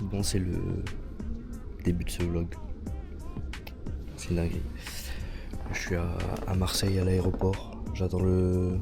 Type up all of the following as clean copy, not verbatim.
Bon, c'est le début de ce vlog. C'est une dinguerie. Je suis à Marseille, à l'aéroport. J'attends le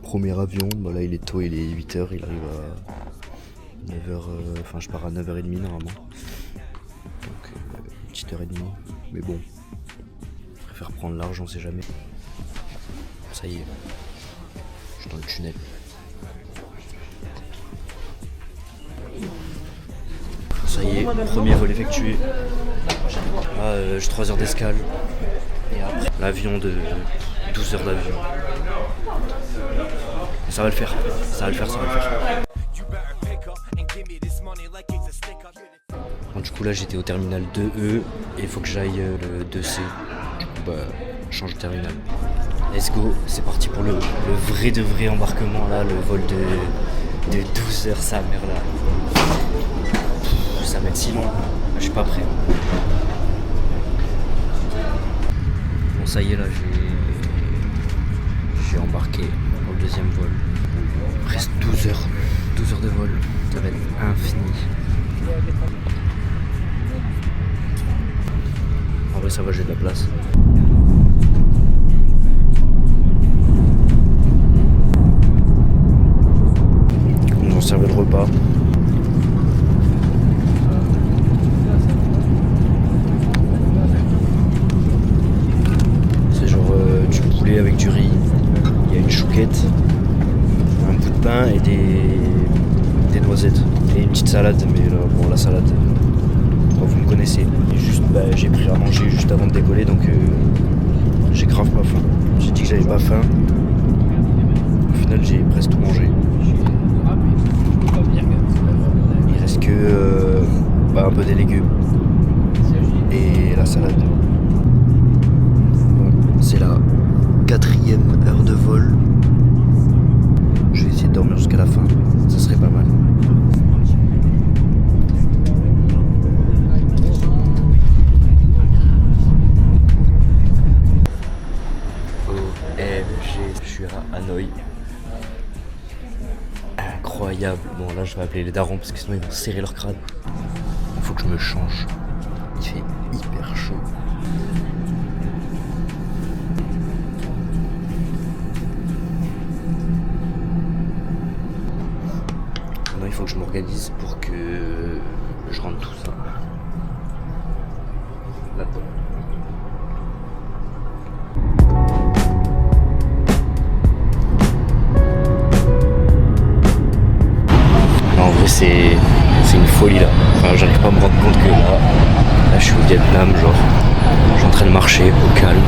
premier avion. Bah là, il est tôt, il est 8h. Il arrive à 9h. Enfin, je pars à 9h30 normalement. Donc, une petite heure et demie. Mais bon, je préfère prendre l'argent, on sait jamais. Ça y est, je suis dans le tunnel. Ça y est, premier vol effectué. J'ai 3 heures d'escale. Et après, l'avion de 12 heures d'avion. Ça va le faire, ça va le faire, ça va le faire. Du coup là j'étais au terminal 2E et il faut que j'aille le 2C. Du coup bah je change de terminal. Let's go, c'est parti pour le vrai de vrai embarquement là, le vol de 12 heures, sa mère là. Ça va être si long, je suis pas prêt. Bon ça y est là, j'ai embarqué pour le deuxième vol. Il reste 12 heures de vol, ça va être infini. En vrai ça va, j'ai de la place. On nous servait le repas. C'est genre du poulet avec du riz. Il y a une chouquette, un bout de pain et des noisettes. Et une petite salade, mais là, bon la salade, vous me connaissez. Et juste, j'ai pris à manger juste avant de décoller, donc j'ai grave pas faim. J'ai dit que j'avais pas faim. Au final, j'ai presque tout mangé. Il reste que un peu des légumes et la salade. Bon, c'est la 4e heure de vol. Je vais essayer de dormir jusqu'à la fin, ça serait pas mal. Je suis à Hanoï. Incroyable. Bon là je vais appeler les darons parce que sinon ils vont serrer leur crâne. Il faut que je me change. Il fait hyper chaud. Maintenant il faut que je m'organise pour que je rentre tout ça là-dedans. C'est une folie là. Enfin, j'arrive pas à me rendre compte que là je suis au Vietnam, genre je suis en train de marcher au calme.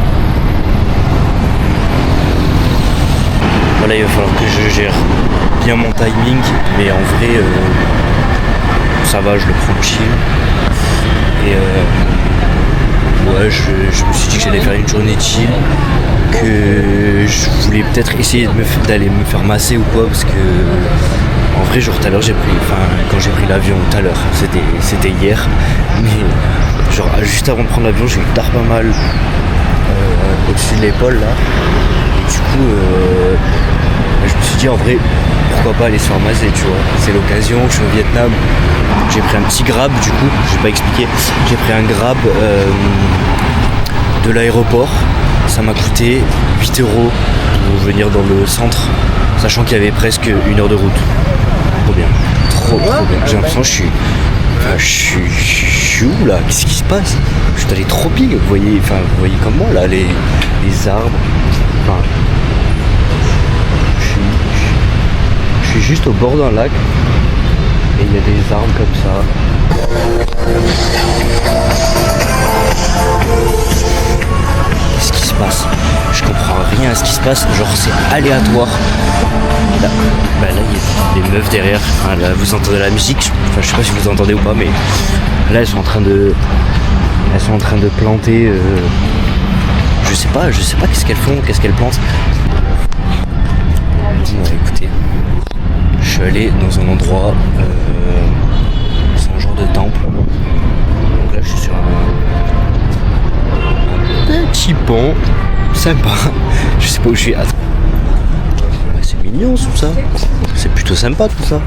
Voilà, il va falloir que je gère bien mon timing, mais en vrai ça va, je le prends chill. Et ouais, je me suis dit que j'allais faire une journée chill, que je voulais peut-être essayer d'aller me faire masser ou quoi, parce que en vrai, genre tout à l'heure quand j'ai pris l'avion tout à l'heure, c'était hier, mais genre juste avant de prendre l'avion, j'ai eu tard pas mal au-dessus de l'épaule là, et du coup je me suis dit en vrai, pourquoi pas aller se faire masser, tu vois, c'est l'occasion, je suis au Vietnam, j'ai pris un petit grab du coup, je vais pas expliquer, j'ai pris un grab de l'aéroport, ça m'a coûté 8 € pour venir dans le centre, sachant qu'il y avait presque 1 heure de route. Trop bien, trop bien. J'ai l'impression que je suis où là? Qu'est-ce qui se passe? Je suis dans les tropiques, vous voyez comme moi là, les arbres. Enfin, je suis juste au bord d'un lac et il y a des arbres comme ça. Qu'est-ce qui se passe? Je comprends rien à ce qui se passe, genre c'est aléatoire. Là, il y a des meufs derrière, enfin, là vous entendez la musique, je sais pas si vous entendez ou pas, mais là elles sont en train de planter, je sais pas qu'est-ce qu'elles font, qu'est-ce qu'elles plantent. Écoutez, je suis allé dans un endroit, c'est un genre de temple, donc là je suis sur un petit pont, sympa, je sais pas où je suis. C'est mignon tout ça, c'est plutôt sympa tout ça.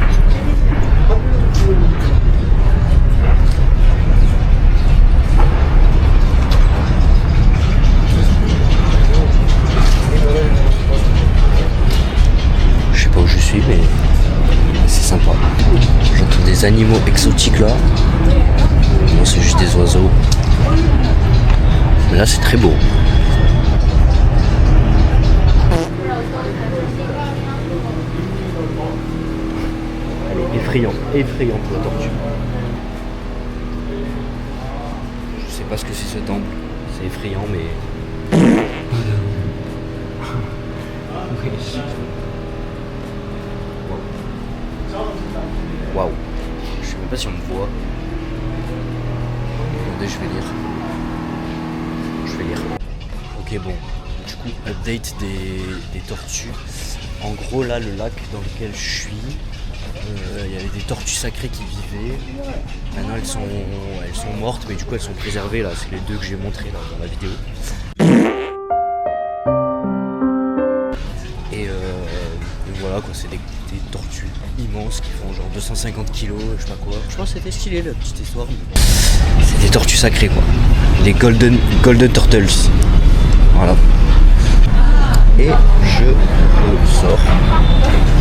des animaux exotiques là. Bon, c'est juste des oiseaux. Mais là c'est très beau. Elle est effrayante la tortue. Je sais pas ce que c'est ce temple. C'est effrayant mais. Waouh. Je sais même pas si on me voit. Attendez, je vais lire. Ok, bon. Du coup, update des tortues. En gros, là, le lac dans lequel je suis, il y avait des tortues sacrées qui vivaient. Maintenant, elles sont mortes, mais du coup, elles sont préservées. Là, c'est les deux que j'ai montrées là, dans la vidéo. Et voilà, quoi, c'est des tortues immenses qui font genre 250 kilos, je sais pas quoi. Je pense que c'était stylé la petite histoire. C'est des tortues sacrées quoi. Des golden turtles. Voilà. Et je sors.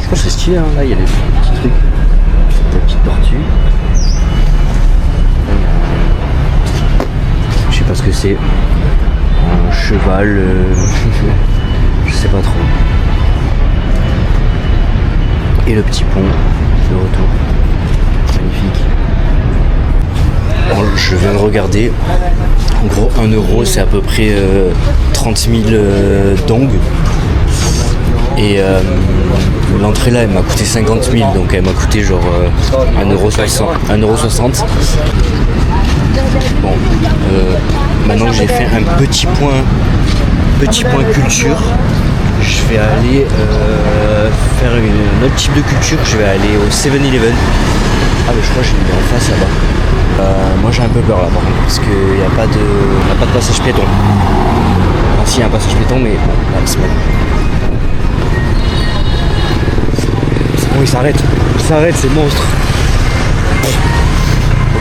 Je pense que c'est stylé hein. Là il y a des petits trucs. Des petites tortues. Je sais pas ce que c'est. Un cheval. Je sais pas trop. Et le petit pont de retour. Magnifique. Bon, je viens de regarder. En gros, 1 euro, c'est à peu près 30 000 dong. Et l'entrée là, elle m'a coûté 50 000. Donc elle m'a coûté genre 1,60 €. Bon, maintenant que j'ai fait un petit point culture, je vais aller faire un autre type de culture. Je vais aller au 7-Eleven. Ah mais je crois que j'ai mis en face là-bas. Moi j'ai un peu peur là par contre parce qu'il n'y a pas de passage piéton. Enfin si, il y a un passage piéton mais bon, là c'est bon. C'est bon, il s'arrête, c'est monstre.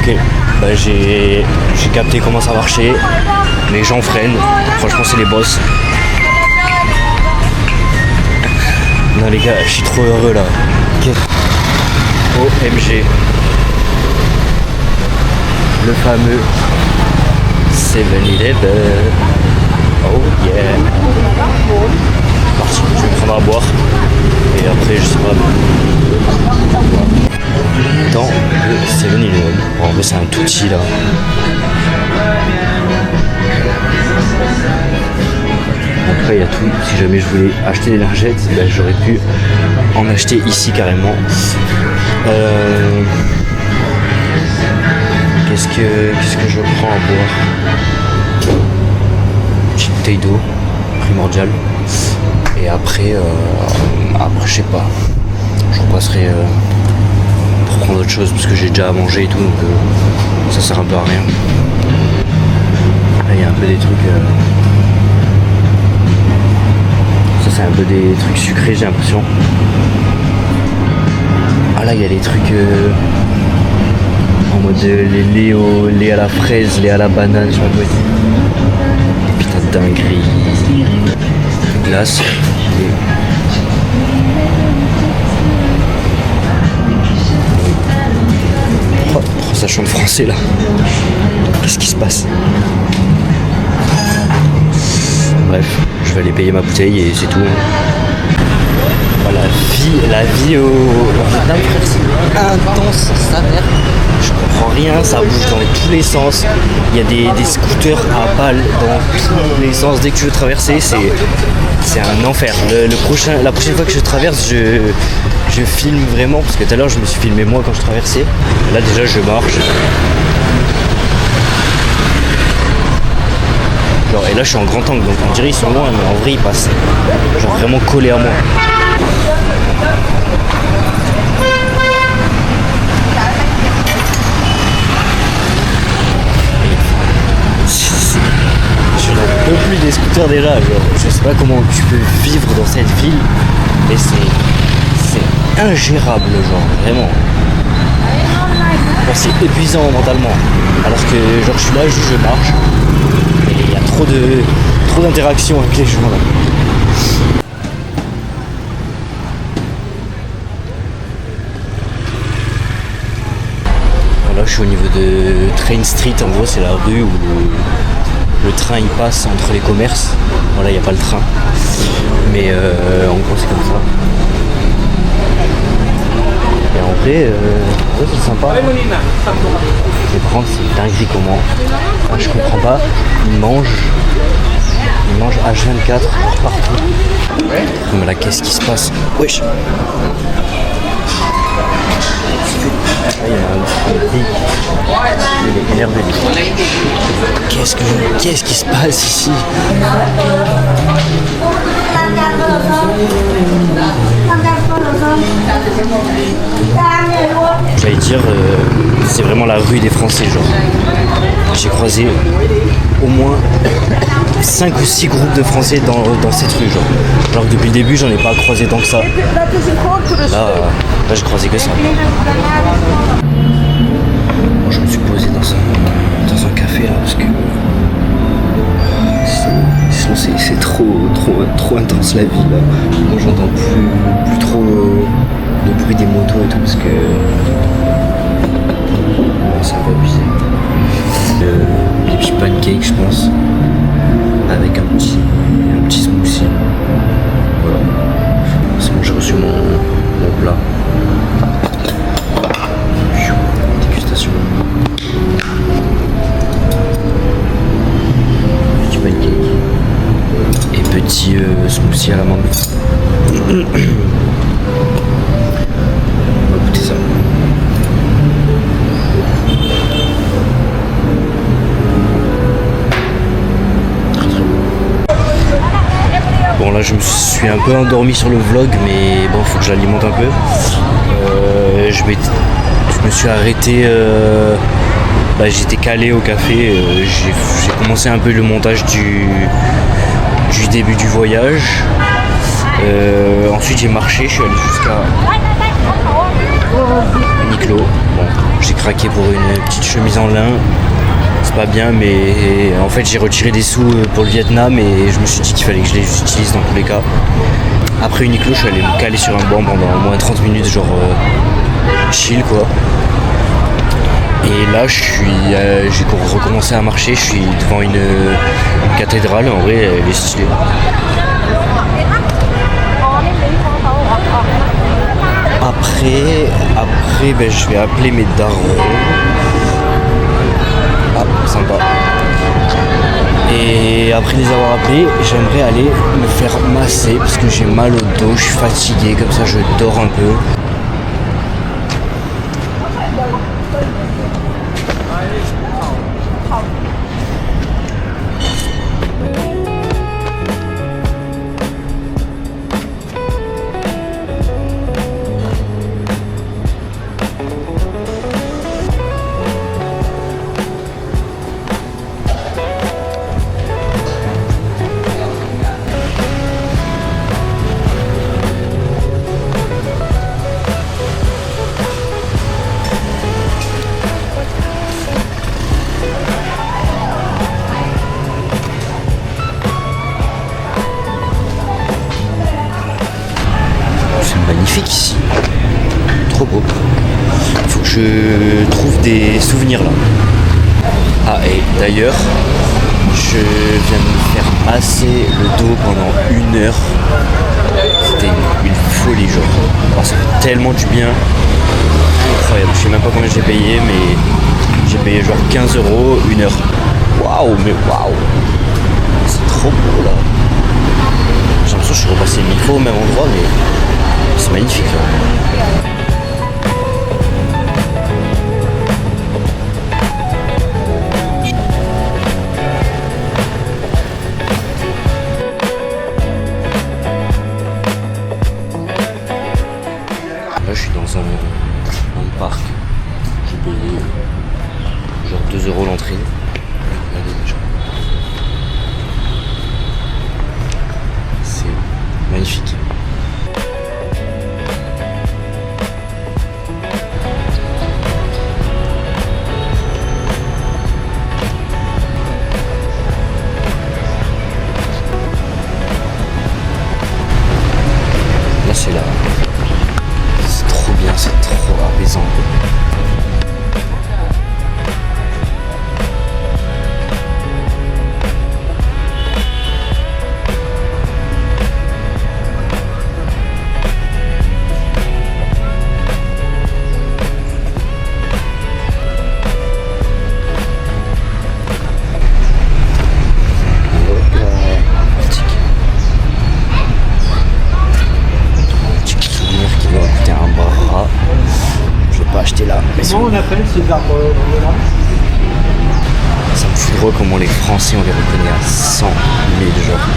Ok, bah j'ai capté comment ça marchait. Les gens freinent, franchement c'est les boss. Non les gars, je suis trop heureux là. OMG. Le fameux 7-Eleven. Oh yeah. Parti, je vais prendre à boire. Et après je sais pas. Dans le 7-Eleven. Bon, en vrai c'est un tout petit là. En tout cas il y a tout. Si jamais je voulais acheter des lingettes, ben, j'aurais pu en acheter ici carrément. Qu'est-ce que je prends à boire? Petite bouteille d'eau, primordiale. Et après je sais pas. Je repasserai pour prendre autre chose parce que j'ai déjà à manger et tout, donc ça sert un peu à rien. Là il y a un peu des trucs. Ça c'est un peu des trucs sucrés j'ai l'impression. Ah là il y a les trucs en mode lait à la fraise, lait à la banane, je sais pas quoi. Putain de dinguerie. Glace. Oh, ça chante français là. Qu'est-ce qui se passe? Bref, je vais aller payer ma bouteille et c'est tout. Voilà, la vie au Vietnam, c'est intense, sa mère. Je comprends rien, ça bouge dans tous les sens. Il y a des scooters à balles dans tous les sens. Dès que tu veux traverser, c'est un enfer. La prochaine fois que je traverse, je filme vraiment. Parce que tout à l'heure, je me suis filmé moi quand je traversais. Là, déjà, je marche. Genre, et là, je suis en grand angle, donc on dirait qu'ils sont loin, mais en vrai, ils passent genre vraiment collés à moi. Je n'en peux plus des scooters déjà, genre, je sais pas comment tu peux vivre dans cette ville, mais c'est ingérable, genre, vraiment. Genre, c'est épuisant mentalement, alors que genre je suis là, je marche, et il y a trop d'interactions avec les gens là. je suis au niveau de Train Street. En gros, c'est la rue où le train il passe entre les commerces. Voilà, il n'y a pas le train. Mais en gros, c'est comme ça. Et en vrai, ouais, c'est sympa. Mais par contre, c'est dinguerie comment. Enfin, je comprends pas. Ils mangent H24 partout. Mais là, qu'est-ce qui se passe? Wesh. Il y a un petit. Il est énervé. Qu'est-ce qui se passe ici? J'allais dire, c'est vraiment la rue des Français, genre. J'ai croisé au moins 5 ou 6 groupes de Français dans cette rue, genre. Alors que depuis le début, j'en ai pas croisé tant que ça. Là j'ai croisé que ça. Bon, je me suis posé dans un café là parce que sinon c'est trop intense la vie là. Moi j'entends plus trop le bruit des motos et tout parce que ça va abuser. Des petits pancakes je pense avec un petit smoothie. Voilà. C'est bon, j'ai reçu mon plat. Dégustation. Petit pancake et petit smoothie à la mangue. On va goûter ça. Bon là je me suis un peu endormi sur le vlog mais bon faut que je l'alimente un peu. Je me suis arrêté, j'étais calé au café, j'ai commencé un peu le montage du début du voyage. Ensuite j'ai marché, je suis allé jusqu'à Uniqlo. Bon, j'ai craqué pour une petite chemise en lin. C'est pas bien mais en fait j'ai retiré des sous pour le Vietnam et je me suis dit qu'il fallait que je les utilise dans tous les cas. Après Uniqlo je suis allé me caler sur un banc pendant au moins 30 minutes genre chill quoi. Et là j'ai recommencé à marcher, je suis devant une cathédrale, en vrai elle est stylée. Après je vais appeler mes darons. Ah, sympa. Et après les avoir appelés, j'aimerais aller me faire masser parce que j'ai mal au dos, je suis fatigué, comme ça je dors un peu. Magnifique ici, trop beau. Il faut que je trouve des souvenirs là. Ah et d'ailleurs, je viens de me faire masser le dos pendant 1 heure. C'était une folie genre. Alors, ça fait tellement du bien, incroyable. Je sais même pas combien j'ai payé, mais j'ai payé genre 15 €, 1 heure. Waouh, mais waouh, c'est trop beau là. J'ai l'impression que je suis repassé 1000 fois au même endroit, mais c'est magnifique là. Là je suis dans un parc. J'ai payé genre 2 € l'entrée. Regardez déjà. C'est magnifique. C'est là. C'est trop bien, c'est trop apaisant. Ça me fout drôle comment les Français, on les reconnaît à 100 000 genre.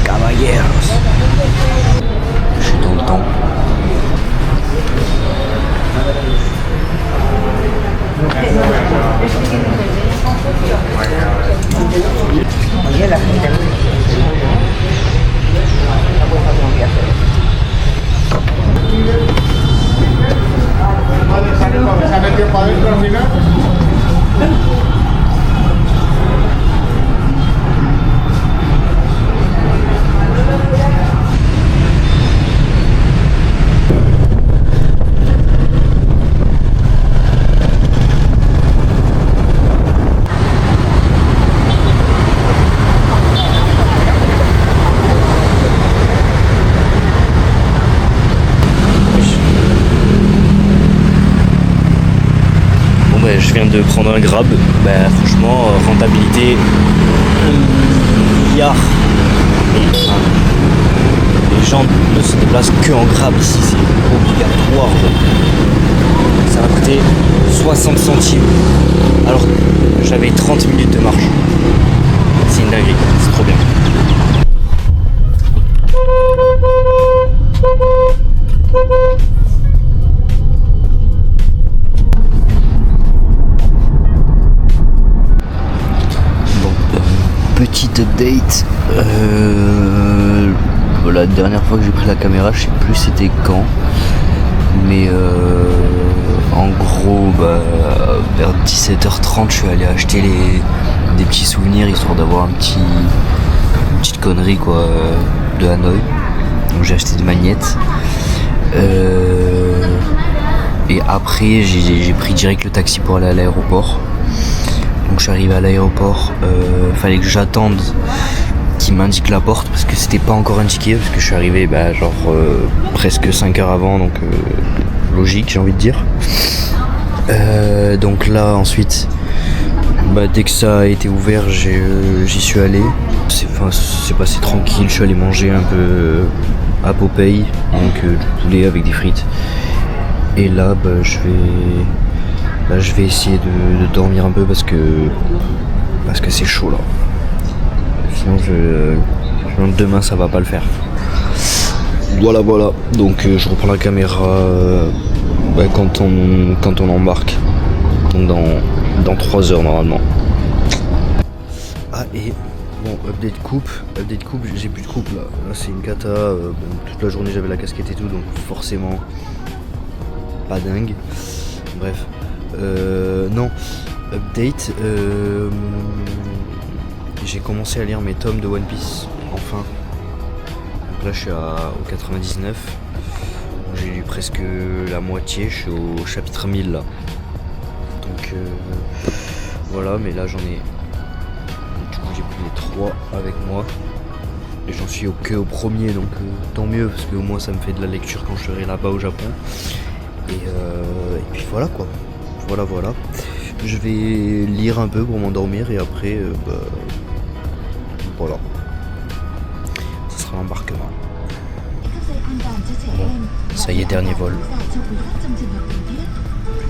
Caballeros. Je suis dans le temps. Je viens de prendre un Grab, franchement, rentabilité 1 milliard. Les gens ne se déplacent que en Grab ici, c'est obligatoire. Ça m'a coûté 60 centimes, alors que j'avais 30 minutes de marche. C'est une dinguerie, c'est trop bien. Petite update, la dernière fois que j'ai pris la caméra, je sais plus c'était quand, mais en gros vers 17h30 je suis allé acheter des petits souvenirs histoire d'avoir une petite connerie quoi de Hanoï. Donc j'ai acheté des magnettes et après j'ai pris direct le taxi pour aller à l'aéroport. Donc je suis arrivé à l'aéroport, fallait que j'attende qu'il m'indique la porte parce que c'était pas encore indiqué, parce que je suis arrivé presque 5 heures avant, donc logique j'ai envie de dire. Donc là ensuite, dès que ça a été ouvert, j'y suis allé. C'est passé tranquille, je suis allé manger un peu à Popeye, donc du poulet avec des frites. Et là je vais essayer de dormir un peu parce que c'est chaud là. Sinon demain ça va pas le faire. Voilà. Donc je reprends la caméra quand on embarque. Donc dans 3 heures normalement. Ah et bon, update coupe, j'ai plus de coupe là. Là c'est une cata. Toute la journée j'avais la casquette et tout, donc forcément pas dingue. Bref. Non, update, j'ai commencé à lire mes tomes de One Piece, enfin. Donc là je suis au 99, j'ai lu presque la moitié, je suis au chapitre 1000 là. Donc voilà, mais là du coup j'ai pris les 3 avec moi. Et j'en suis que au premier, donc tant mieux, parce que au moins ça me fait de la lecture quand je serai là-bas au Japon. Et puis voilà quoi. Voilà. Je vais lire un peu pour m'endormir et après, voilà. Ce sera l'embarquement. Bon, ça y est, dernier vol.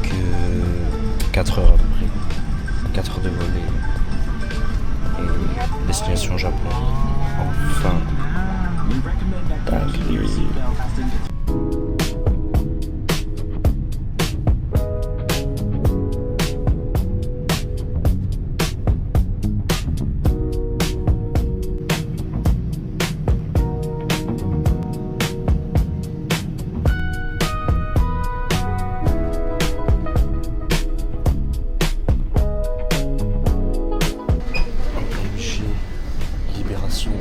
Plus que 4 heures à peu près. 4 heures de vol et destination Japon. Enfin. Libération.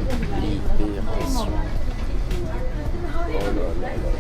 Oh là là.